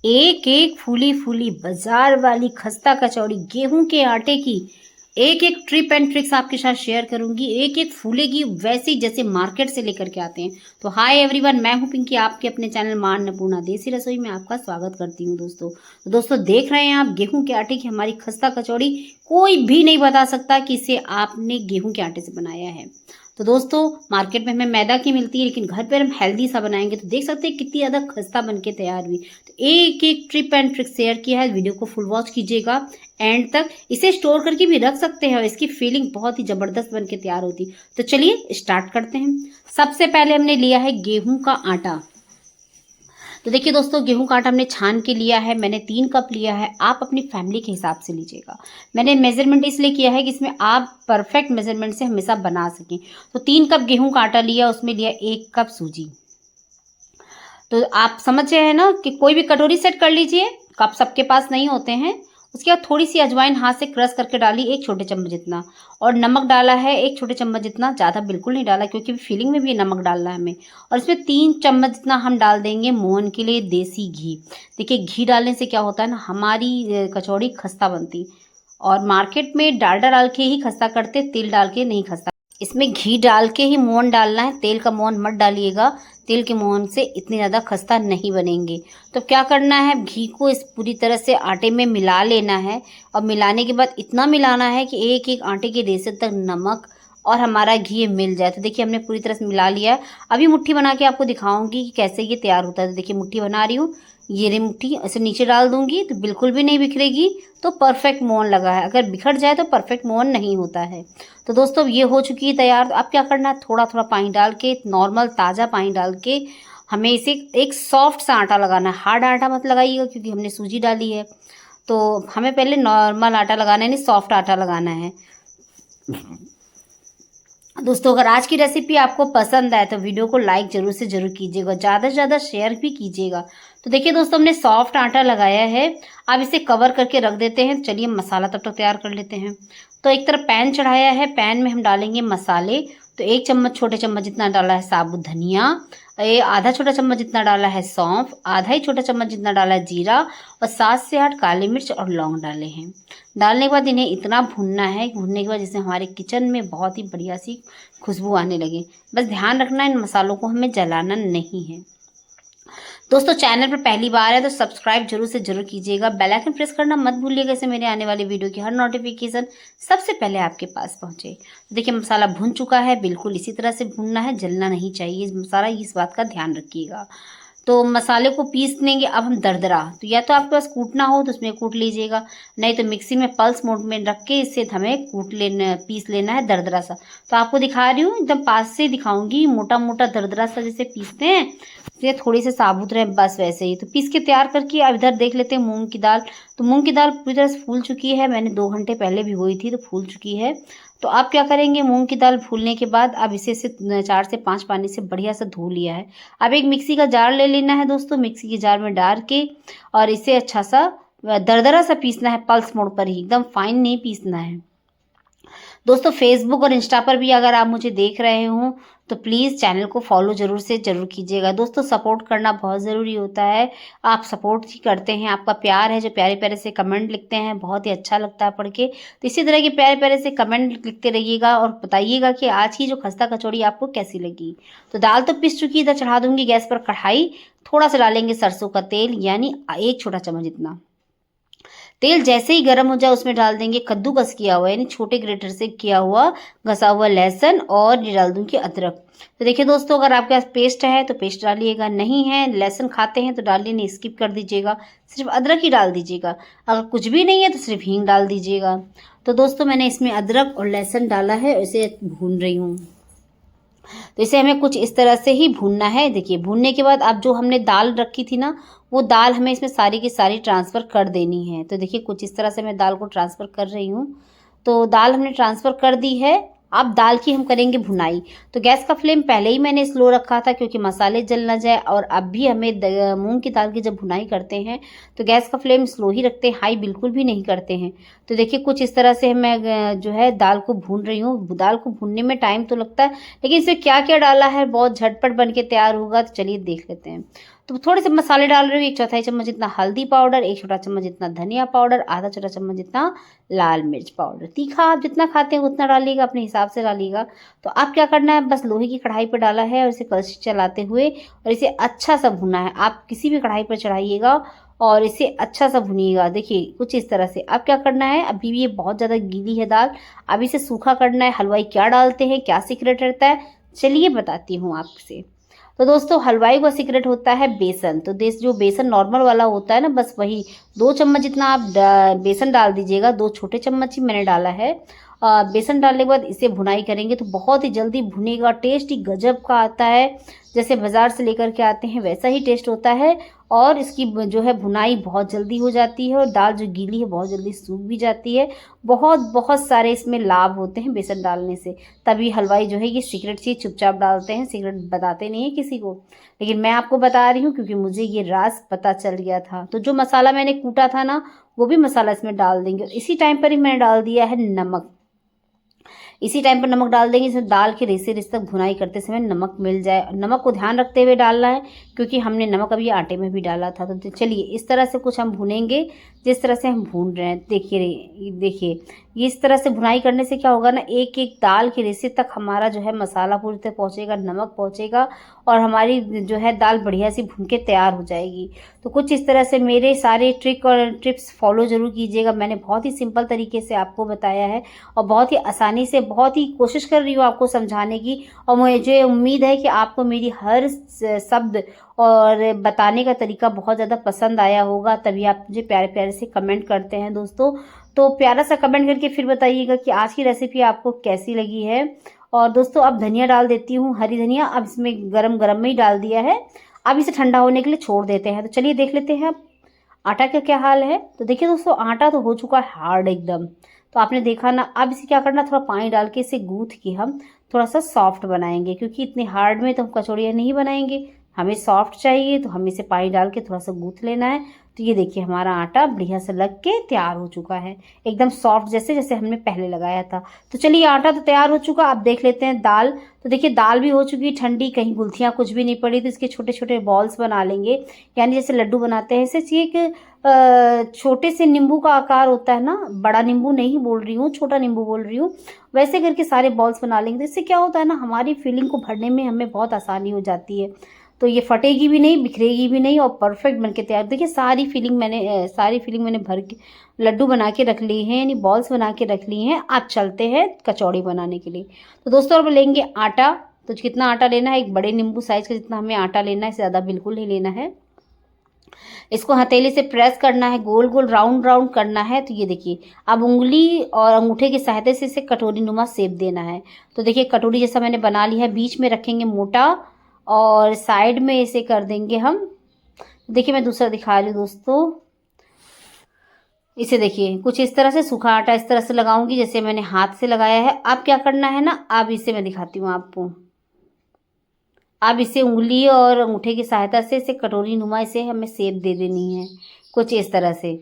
एक एक फूली फूली बाजार वाली खस्ता कचौड़ी गेहूं के आटे की एक एक ट्रिप एंड ट्रिक्स आपके साथ शेयर करूंगी। एक एक फूलेगी वैसे ही जैसे मार्केट से लेकर के आते हैं। तो हाय एवरीवन, मैं हूं पिंकी, आपके अपने चैनल मां अन्नपूर्णा देसी रसोई में आपका स्वागत करती हूं। दोस्तों देख रहे हैं आप गेहूं के आटे की हमारी खस्ता कचौड़ी। कोई भी नहीं बता सकता कि इसे आपने गेहूं के आटे से बनाया है। तो दोस्तों मार्केट में हमें मैदा की मिलती है, लेकिन घर पर हम हेल्दी सा बनाएंगे तो देख सकते हैं कितनी ज़्यादा खस्ता बन के तैयार हुई। तो एक एक ट्रिप एंड ट्रिक शेयर किया है, वीडियो को फुल वॉच कीजिएगा एंड तक। इसे स्टोर करके भी रख सकते हैं और इसकी फीलिंग बहुत ही ज़बरदस्त बन के तैयार होती। तो चलिए स्टार्ट करते हैं। सबसे पहले हमने लिया है गेहूं का आटा। तो देखिए दोस्तों, गेहूं का आटा हमने छान के लिया है। मैंने 3 कप लिया है, आप अपनी फैमिली के हिसाब से लीजिएगा। मैंने मेजरमेंट इसलिए किया है कि इसमें आप परफेक्ट मेजरमेंट से हमेशा बना सकें। तो 3 कप गेहूं का आटा लिया, उसमें लिया 1 कप सूजी। तो आप समझ रहे हैं ना कि कोई भी कटोरी सेट कर लीजिए, कप सबके पास नहीं होते हैं। उसके बाद थोड़ी सी अजवाइन हाथ से क्रश करके डाली, 1 छोटे चम्मच जितना। और नमक डाला है 1 छोटे चम्मच जितना, ज़्यादा बिल्कुल नहीं डाला क्योंकि फीलिंग में भी ये नमक डालना है हमें। और इसमें 3 चम्मच जितना हम डाल देंगे मोहन के लिए देसी घी। देखिए घी डालने से क्या होता है ना, हमारी कचौड़ी खस्ता बनती। और मार्केट में डालडा डाल के ही खस्ता करते, तेल डाल के नहीं खस्ता। इसमें घी डाल के ही मोहन डालना है, तेल का मोहन मत डालिएगा। तेल के मोहन से इतनी ज़्यादा खस्ता नहीं बनेंगे। तो क्या करना है, घी को इस पूरी तरह से आटे में मिला लेना है। और मिलाने के बाद इतना मिलाना है कि एक एक आटे के रेशे तक नमक और हमारा घी मिल जाए। तो देखिए हमने पूरी तरह से मिला लिया है। अभी मुट्ठी बना के आपको दिखाऊंगी कि कैसे ये तैयार होता है। तो देखिए मुट्ठी बना रही हूँ, ये रे मुट्ठी ऐसे नीचे डाल दूंगी तो बिल्कुल भी नहीं बिखरेगी। तो परफेक्ट मोहन लगा है, अगर बिखर जाए तो परफेक्ट मोहन नहीं होता है। तो दोस्तों ये हो चुकी है तैयार। तो अब क्या करना है, थोड़ा थोड़ा पानी डाल के, नॉर्मल ताज़ा पानी डाल के हमें इसे एक सॉफ्ट सा आटा लगाना है। हार्ड आटा मत लगाइएगा क्योंकि हमने सूजी डाली है। तो हमें पहले नॉर्मल आटा लगाना है, नहीं सॉफ्ट आटा लगाना है। दोस्तों अगर आज की रेसिपी आपको पसंद आए तो वीडियो को लाइक जरूर से जरूर कीजिएगा, ज़्यादा से ज़्यादा शेयर भी कीजिएगा। तो देखिए दोस्तों हमने सॉफ्ट आटा लगाया है। अब इसे कवर करके रख देते हैं। चलिए मसाला तब तक तैयार कर लेते हैं। तो एक तरफ पैन चढ़ाया है, पैन में हम डालेंगे मसाले। तो 1 चम्मच छोटे चम्मच जितना डाला है साबुत धनिया, आधा छोटा चम्मच जितना डाला है सौंफ, आधा ही छोटा चम्मच जितना डाला है जीरा, और 7 से 8 काली मिर्च और लौंग डाले हैं। डालने के बाद इन्हें इतना भूनना है, भूनने के बाद जैसे हमारे किचन में बहुत ही बढ़िया सी खुशबू आने लगे। बस ध्यान रखना इन मसालों को हमें जलाना नहीं है। दोस्तों चैनल पर पहली बार है तो सब्सक्राइब जरूर से जरूर कीजिएगा, बेल आइकन प्रेस करना मत भूलिएगा, इससे मेरे आने वाली वीडियो की हर नोटिफिकेशन सबसे पहले आपके पास पहुंचे। तो देखिए मसाला भुन चुका है, बिल्कुल इसी तरह से भुनना है, जलना नहीं चाहिए मसाला, इस बात का ध्यान रखिएगा। तो मसाले को पीस लेंगे अब हम दरदरा। तो या तो आपके पास कूटना हो तो उसमें कूट लीजिएगा, नहीं तो मिक्सी में पल्स मोड में रख के इसे हमें कूट लेना, पीस लेना है दरदरा सा। तो आपको दिखा रही हूँ, एकदम पास से दिखाऊंगी, मोटा मोटा दरदरा सा जैसे पीसते हैं, ये थोड़ी से साबुत रहे बस वैसे ही। तो पीस के तैयार करके अब इधर देख लेते हैं मूंग की दाल। तो मूंग की दाल पूरी तरह से फूल चुकी है, मैंने 2 घंटे पहले भिगोई थी तो फूल चुकी है। तो आप क्या करेंगे, मूंग की दाल फूलने के बाद अब इसे 4 से 5 पानी से बढ़िया से धो लिया है। अब एक मिक्सी का जार ले लेना है दोस्तों, मिक्सी के जार में डाल के और इसे अच्छा सा दरदरा सा पीसना है, पल्स मोड पर ही, एकदम फाइन नहीं पीसना है। दोस्तों फेसबुक और इंस्टा पर भी अगर आप मुझे देख रहे हो तो प्लीज़ चैनल को फॉलो जरूर से जरूर कीजिएगा। दोस्तों सपोर्ट करना बहुत ज़रूरी होता है, आप सपोर्ट ही करते हैं, आपका प्यार है जो प्यारे प्यारे से कमेंट लिखते हैं, बहुत ही अच्छा लगता है पढ़ के। तो इसी तरह के प्यारे प्यारे से कमेंट लिखते रहिएगा और बताइएगा कि आज की जो खस्ता कचौड़ी आपको कैसी लगी। तो दाल तो पिस चुकी है, इधर चढ़ा दूंगी गैस पर कढ़ाई। थोड़ा सा डालेंगे सरसों का तेल, यानी 1 छोटा चम्मच इतना। तेल जैसे ही गर्म हो जाए उसमें डाल देंगे कद्दूकस किया हुआ, यानी छोटे ग्रेटर से किया हुआ घसा हुआ लहसुन, और ये डाल दूंगी अदरक। तो देखिए दोस्तों अगर आपके पास पेस्ट है तो पेस्ट डालिएगा, नहीं है लहसुन खाते हैं तो डालिए, नहीं स्किप कर दीजिएगा, सिर्फ अदरक ही डाल दीजिएगा। अगर कुछ भी नहीं है तो सिर्फ हींग डाल दीजिएगा। तो दोस्तों मैंने इसमें अदरक और लहसुन डाला है, इसे भून रही हूँ। तो इसे हमें कुछ इस तरह से ही भूनना है। देखिए भूनने के बाद अब जो हमने दाल रखी थी ना, वो दाल हमें इसमें सारी की सारी ट्रांसफ़र कर देनी है। तो देखिए कुछ इस तरह से मैं दाल को ट्रांसफ़र कर रही हूँ। तो दाल हमने ट्रांसफ़र कर दी है। अब दाल की हम करेंगे भुनाई। तो गैस का फ्लेम पहले ही मैंने स्लो रखा था क्योंकि मसाले जल ना जाए, और अब भी हमें मूंग की दाल की जब भुनाई करते हैं तो गैस का फ्लेम स्लो ही रखते हैं, हाई बिल्कुल भी नहीं करते हैं। तो देखिए कुछ इस तरह से मैं जो है दाल को भून रही हूँ। दाल को भूनने में टाइम तो लगता है, लेकिन इसमें क्या क्या डाला है बहुत झटपट बन के तैयार होगा, तो चलिए देख लेते हैं। तो थोड़े से मसाले डाल रही हूँ, 1/4 चम्मच जितना हल्दी पाउडर, 1 छोटा चम्मच जितना धनिया पाउडर, आधा छोटा चम्मच जितना लाल मिर्च पाउडर। तीखा आप जितना खाते हैं उतना डालिएगा, अपने हिसाब से डालिएगा। तो आप क्या करना है, बस लोहे की कढ़ाई पर डाला है और इसे कलछी चलाते हुए और इसे अच्छा सा भुना है। आप किसी भी कढ़ाई पर चढ़ाइएगा और इसे अच्छा सा भुनिएगा। देखिए कुछ इस तरह से। अब क्या करना है, अभी भी ये बहुत ज़्यादा गीली है दाल, अब इसे सूखा करना है। हलवाई क्या डालते हैं, क्या सीक्रेट रहता है, चलिए बताती हूँ आपसे। तो दोस्तों हलवाई का सीक्रेट होता है बेसन। तो जो बेसन नॉर्मल वाला होता है ना, बस वही 2 चम्मच जितना आप बेसन डाल दीजिएगा। 2 छोटे चम्मच ही मैंने डाला है। बेसन डालने के बाद इसे भुनाई करेंगे तो बहुत ही जल्दी भुनेगा। टेस्ट ही गजब का आता है, जैसे बाज़ार से लेकर के आते हैं वैसा ही टेस्ट होता है। और इसकी जो है भुनाई बहुत जल्दी हो जाती है और दाल जो गीली है बहुत जल्दी सूख भी जाती है। बहुत बहुत सारे इसमें लाभ होते हैं बेसन डालने से। तभी हलवाई जो है ये सीक्रेट चीज़ चुपचाप डालते हैं, सीक्रेट बताते नहीं है किसी को, लेकिन मैं आपको बता रही हूँ क्योंकि मुझे ये राज पता चल गया था। तो जो मसाला मैंने कूटा था ना, वो भी मसाला इसमें डाल देंगे। इसी टाइम पर ही मैंने डाल दिया है नमक। इसी टाइम पर नमक डाल देंगे, इसमें दाल के रेसे तक भुनाई करते समय नमक मिल जाए। नमक को ध्यान रखते हुए डालना है क्योंकि हमने नमक अभी आटे में भी डाला था। तो चलिए इस तरह से कुछ हम भुनेंगे जिस तरह से हम भून रहे हैं। देखिए ये इस तरह से भुनाई करने से क्या होगा ना, एक एक दाल के रेसे तक हमारा जो है मसाला पूरी तरह पहुँचेगा, नमक पहुँचेगा और हमारी जो है दाल बढ़िया सी भून के तैयार हो जाएगी। तो कुछ इस तरह से मेरे सारे ट्रिक और टिप्स फॉलो ज़रूर कीजिएगा। मैंने बहुत ही सिंपल तरीके से आपको बताया है और बहुत ही आसानी से, बहुत ही कोशिश कर रही हूँ आपको समझाने की। और मुझे उम्मीद है कि आपको मेरी हर शब्द और बताने का तरीका बहुत ज़्यादा पसंद आया होगा, तभी आप मुझे प्यारे प्यारे से कमेंट करते हैं दोस्तों। तो प्यारा सा कमेंट करके फिर बताइएगा कि आज की रेसिपी आपको कैसी लगी है। और दोस्तों अब धनिया डाल देती हूँ, हरी धनिया। अब इसमें गरम गरम में ही डाल दिया है, अब इसे ठंडा होने के लिए छोड़ देते हैं। तो चलिए देख लेते हैं अब आटा का क्या हाल है। तो देखिए दोस्तों आटा तो हो चुका है हार्ड एकदम, तो आपने देखा ना। अब इसे क्या करना, थोड़ा पानी डाल के इसे गूँथ के हम थोड़ा सा सॉफ्ट बनाएंगे, क्योंकि इतने हार्ड में तो हम कचौड़ियाँ नहीं बनाएंगे, हमें सॉफ्ट चाहिए। तो हमें इसे पानी डाल के थोड़ा सा गूँथ लेना है। तो ये देखिए हमारा आटा बढ़िया से लग के तैयार हो चुका है, एकदम सॉफ्ट जैसे जैसे हमने पहले लगाया था। तो चलिए आटा तो तैयार हो चुका, अब देख लेते हैं दाल। तो देखिए दाल भी हो चुकी ठंडी, कहीं गुलथियाँ कुछ भी नहीं पड़ी। तो इसके छोटे छोटे बॉल्स बना लेंगे, यानी जैसे लड्डू बनाते हैं। इसे एक छोटे से नींबू का आकार होता है ना, बड़ा नींबू नहीं बोल रही हूँ, छोटा नींबू बोल रही हूँ, वैसे करके सारे बॉल्स बना लेंगे। तो इससे क्या होता है ना, हमारी फीलिंग को भरने में हमें बहुत आसानी हो जाती है। तो ये फटेगी भी नहीं, बिखरेगी भी नहीं और परफेक्ट बनके तैयार। देखिए सारी फीलिंग मैंने भर के लड्डू बना के रख ली हैं, यानी बॉल्स बना के रख ली हैं। अब चलते हैं कचौड़ी बनाने के लिए। तो दोस्तों अब लेंगे आटा। तो कितना आटा लेना है, एक बड़े नींबू साइज का जितना हमें आटा लेना है, इससे ज़्यादा बिल्कुल नहीं लेना है। इसको हथेली से प्रेस करना है, गोल गोल राउंड राउंड करना है। तो ये देखिए अब उंगली और अंगूठे की सहायता से इसे कटोरी नुमा शेप देना है। तो देखिए कटोरी जैसा मैंने बना लिया है, बीच में रखेंगे मोटा और साइड में इसे कर देंगे हम। देखिए मैं दूसरा दिखा रही हूँ दोस्तों, इसे देखिए कुछ इस तरह से सूखा आटा इस तरह से लगाऊंगी जैसे मैंने हाथ से लगाया है। अब क्या करना है ना, अब इसे मैं दिखाती हूँ आपको। अब इसे उंगली और अंगूठे की सहायता से इसे कटोरी नुमा इसे हमें शेप दे देनी है, कुछ इस तरह से।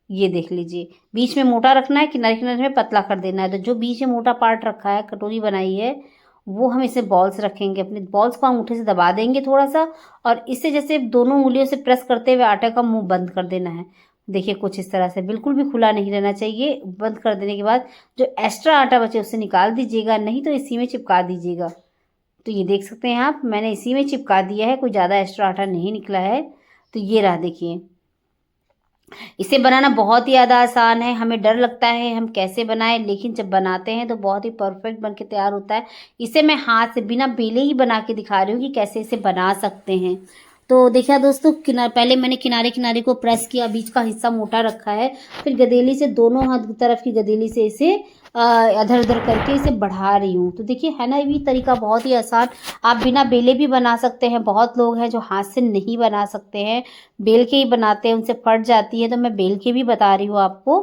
ये देख लीजिए बीच में मोटा रखना है, किनारे किनारे में पतला कर देना है। तो जो बीच में मोटा पार्ट रखा है, कटोरी बनाई है, वो हम इसे बॉल्स रखेंगे। अपने बॉल्स को अंगूठे से दबा देंगे थोड़ा सा और इससे जैसे दोनों उंगलियों से प्रेस करते हुए आटे का मुंह बंद कर देना है। देखिए कुछ इस तरह से, बिल्कुल भी खुला नहीं रहना चाहिए। बंद कर देने के बाद जो एक्स्ट्रा आटा बचे उसे निकाल दीजिएगा, नहीं तो इसी में चिपका दीजिएगा। तो ये देख सकते हैं आप, मैंने इसी में चिपका दिया है, कोई ज़्यादा एक्स्ट्रा आटा नहीं निकला है। तो ये रहा देखिए। इसे बनाना बहुत ही ज़्यादा आसान है। हमें डर लगता है हम कैसे बनाएं, लेकिन जब बनाते हैं तो बहुत ही परफेक्ट बन के तैयार होता है। इसे मैं हाथ से बिना बेले ही बना के दिखा रही हूँ कि कैसे इसे बना सकते हैं। तो देखिए दोस्तों, पहले मैंने किनारे किनारे को प्रेस किया, बीच का हिस्सा मोटा रखा है, फिर गदेली से दोनों हाथ तरफ की गदेली से इसे इधर उधर करके इसे बढ़ा रही हूँ। तो देखिए है ना, ये भी तरीका बहुत ही आसान। आप बिना बेले भी बना सकते हैं। बहुत लोग हैं जो हाथ से नहीं बना सकते हैं, बेल के ही बनाते हैं, उनसे फट जाती है। तो मैं बेल के भी बता रही हूँ आपको।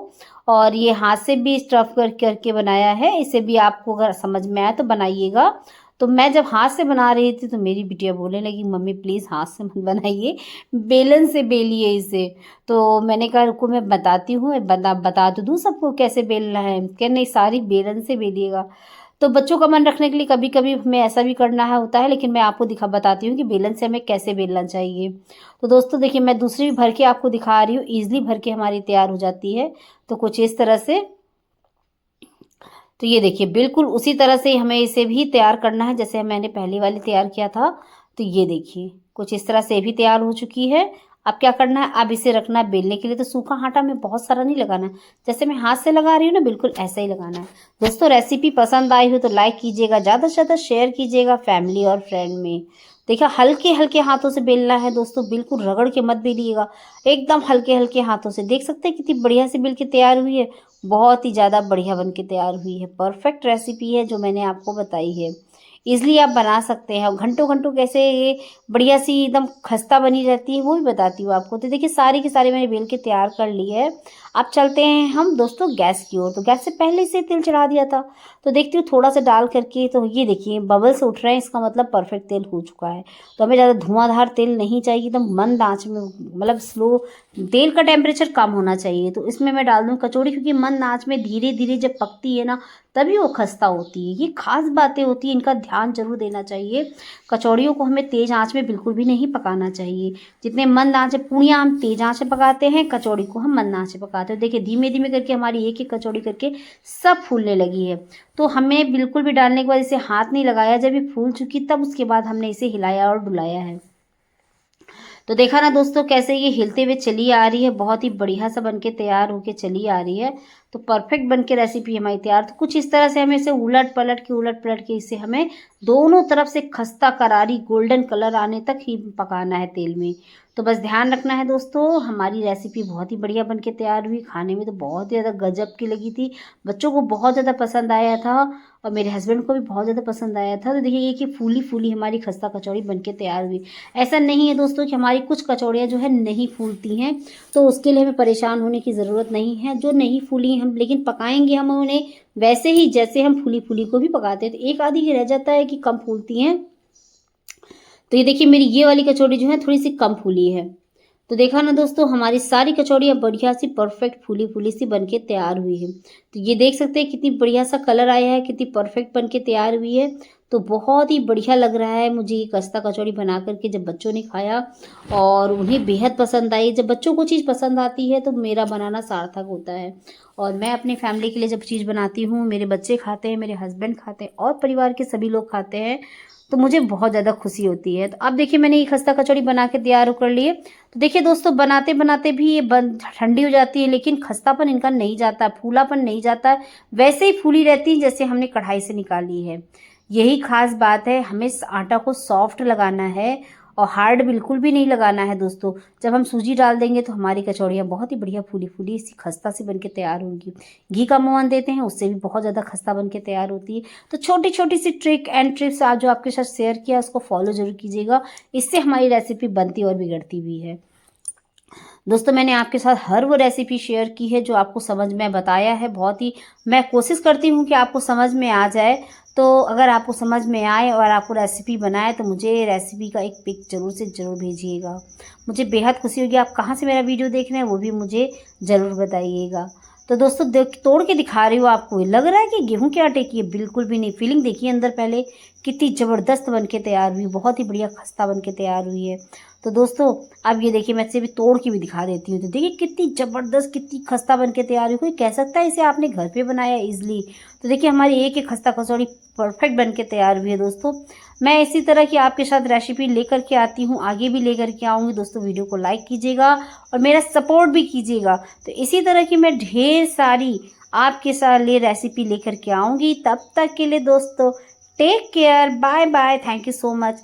और ये हाथ से भी स्टफ करके बनाया है, इसे भी आपको अगर समझ में आए तो बनाइएगा। तो मैं जब हाथ से बना रही थी तो मेरी बिटिया बोलने लगी, मम्मी प्लीज़ हाथ से मत बनाइए, बेलन से बेलिए इसे। तो मैंने कहा रुको मैं बताती हूँ, बता तो दूँ सबको कैसे बेलना है। क्या नहीं, सारी बेलन से बेलिएगा। तो बच्चों का मन रखने के लिए कभी कभी हमें ऐसा भी करना है होता है, लेकिन मैं आपको बताती हूँ कि बेलन से हमें कैसे बेलना चाहिए। तो दोस्तों देखिए, मैं दूसरी भी भर के आपको दिखा रही हूँ, ईजिली भर के हमारी तैयार हो जाती है। तो कुछ इस तरह से, तो ये देखिए बिल्कुल उसी तरह से हमें इसे भी तैयार करना है जैसे मैंने पहली वाली तैयार किया था। तो ये देखिए कुछ इस तरह से भी तैयार हो चुकी है। अब क्या करना है, अब इसे रखना है बेलने के लिए। तो सूखा आटा में बहुत सारा नहीं लगाना है, जैसे मैं हाथ से लगा रही हूँ ना, बिल्कुल ऐसा ही लगाना है। दोस्तों रेसिपी पसंद आई हो तो लाइक कीजिएगा, ज़्यादा से ज़्यादा शेयर कीजिएगा फैमिली और फ्रेंड में। देखिए हल्के हल्के हाथों से बेलना है दोस्तों, बिल्कुल रगड़ के मत बेलिएगा, एकदम हल्के हल्के हाथों से। देख सकते हैं कितनी बढ़िया से बेल के तैयार हुई है, बहुत ही ज़्यादा बढ़िया बन के तैयार हुई है। परफेक्ट रेसिपी है जो मैंने आपको बताई है, ईज़िली आप बना सकते हैं। और घंटों घंटों कैसे ये बढ़िया सी एकदम खस्ता बनी रहती है वो भी बताती हूँ आपको। तो देखिए सारी की सारी मैंने बेल के तैयार कर ली है। अब चलते हैं हम दोस्तों गैस की ओर। तो गैस से पहले से तेल चढ़ा दिया था, तो देखती हूँ थोड़ा सा डाल करके, तो ये देखिए बबल्स उठ रहे हैं, इसका मतलब परफेक्ट तेल हो चुका है। तो हमें ज़्यादा धुआंधार तेल नहीं चाहिए, एकदम मंद आँच में, मतलब स्लो, तेल का टेम्परेचर कम होना चाहिए। तो इसमें मैं डाल दूँ कचौड़ी, क्योंकि मंद आँच में धीरे धीरे जब पकती है ना, तभी वो खस्ता होती है। ये खास बातें होती हैं, इनका ध्यान जरूर देना चाहिए। कचौड़ियों को हमें तेज आंच में बिल्कुल भी नहीं पकाना चाहिए। जितने मंद आंच में, पूड़ियाँ हम तेज आंच में पकाते हैं, कचौड़ी को हम मंद आंच में पकाते हैं। देखिए धीमे धीमे करके हमारी एक एक कचौड़ी करके सब फूलने लगी है। तो हमें बिल्कुल भी डालने के बाद इसे हाथ नहीं लगाया, जब ये फूल चुकी तब उसके बाद हमने इसे हिलाया और डुलाया है। तो देखा ना दोस्तों कैसे ये हिलते हुए चली आ रही है, बहुत ही बढ़िया सा बनके तैयार होके चली आ रही है। तो परफेक्ट बनके रेसिपी हमारी तैयार। तो कुछ इस तरह से हमें इसे उलट पलट के इसे हमें दोनों तरफ से खस्ता करारी गोल्डन कलर आने तक ही पकाना है तेल में। तो बस ध्यान रखना है दोस्तों, हमारी रेसिपी बहुत ही बढ़िया बनके तैयार हुई। खाने में तो बहुत ही ज़्यादा गजब की लगी थी, बच्चों को बहुत ज़्यादा पसंद आया था और मेरे हस्बैंड को भी बहुत ज़्यादा पसंद आया था। तो देखिए ये कि फूली फूली हमारी खस्ता कचौड़ी बनके तैयार हुई। ऐसा नहीं है दोस्तों कि हमारी कुछ कचौड़ियाँ जो है नहीं फूलती हैं, तो उसके लिए हमें परेशान होने की ज़रूरत नहीं है। जो नहीं फूली हम लेकिन पकाएंगे हम उन्हें वैसे ही जैसे हम फूली फूली को भी पकाते हैं। तो एक आधी ही रह जाता है कि कम फूलती हैं। तो ये देखिए मेरी ये वाली कचौड़ी जो है थोड़ी सी कम फूली है। तो देखा ना दोस्तों, हमारी सारी कचौड़ियाँ बढ़िया सी परफेक्ट फूली फूली सी बनके तैयार हुई है। तो ये देख सकते हैं कितनी बढ़िया सा कलर आया है, कितनी परफेक्ट बनके तैयार हुई है। तो बहुत ही बढ़िया लग रहा है मुझे ये खस्ता कचौड़ी बना करके। जब बच्चों ने खाया और उन्हें बेहद पसंद आई। जब बच्चों को चीज़ पसंद आती है तो मेरा बनाना सार्थक होता है। और मैं अपनी फैमिली के लिए जब चीज़ बनाती हूँ, मेरे बच्चे खाते हैं, मेरे हस्बैंड खाते हैं और परिवार के सभी लोग खाते हैं, तो मुझे बहुत ज़्यादा खुशी होती है। तो अब देखिए मैंने ये खस्ता कचौड़ी बना के तैयार कर लिए। तो देखिए दोस्तों बनाते बनाते भी ये बन ठंडी हो जाती है, लेकिन खस्तापन इनका नहीं जाता, फूलापन नहीं जाता है, वैसे ही फूली रहती है जैसे हमने कढ़ाई से निकाली है। यही खास बात है, हमें इस आटा को सॉफ्ट लगाना है और हार्ड बिल्कुल भी नहीं लगाना है दोस्तों। जब हम सूजी डाल देंगे तो हमारी कचौड़ियाँ बहुत ही बढ़िया फूली फूली इसी खस्ता से बनके तैयार होंगी। घी का मोहन देते हैं उससे भी बहुत ज़्यादा खस्ता बनके तैयार होती है। तो छोटी छोटी सी ट्रिक एंड ट्रिप्स आज जो आपके साथ शेयर किया उसको फॉलो जरूर कीजिएगा, इससे हमारी रेसिपी बनती और बिगड़ती भी है। दोस्तों मैंने आपके साथ हर वो रेसिपी शेयर की है जो आपको समझ में बताया है। बहुत ही मैं कोशिश करती हूँ कि आपको समझ में आ जाए। तो अगर आपको समझ में आए और आपको रेसिपी बनाए तो मुझे रेसिपी का एक पिक ज़रूर से ज़रूर भेजिएगा। मुझे बेहद खुशी होगी। आप कहाँ से मेरा वीडियो देख रहे हैं वो भी मुझे ज़रूर बताइएगा। तो दोस्तों तोड़ के दिखा रही हूँ आपको, लग रहा है कि गेहूं के आटे की है, बिल्कुल भी नहीं। फीलिंग देखिए अंदर पहले कितनी ज़बरदस्त बन के तैयार हुई, बहुत ही बढ़िया खस्ता बन के तैयार हुई है। तो दोस्तों अब ये देखिए मैं इसे भी तोड़ के भी दिखा देती हूँ। तो देखिए कितनी ज़बरदस्त, कितनी खस्ता बन के तैयार हुई। कोई कह सकता है इसे आपने घर पे बनाया इजली। तो देखिए हमारी एक एक खस्ता कचौड़ी परफेक्ट बन के तैयार हुई है दोस्तों। मैं इसी तरह की आपके साथ रेसिपी लेकर के आती हूँ, आगे भी लेकर के आऊँगी दोस्तों। वीडियो को लाइक कीजिएगा और मेरा सपोर्ट भी कीजिएगा। तो इसी तरह की मैं ढेर सारी आपके साथ लिए रेसिपी लेकर के आऊँगी। तब तक के लिए दोस्तों take care, bye bye, thank you so much.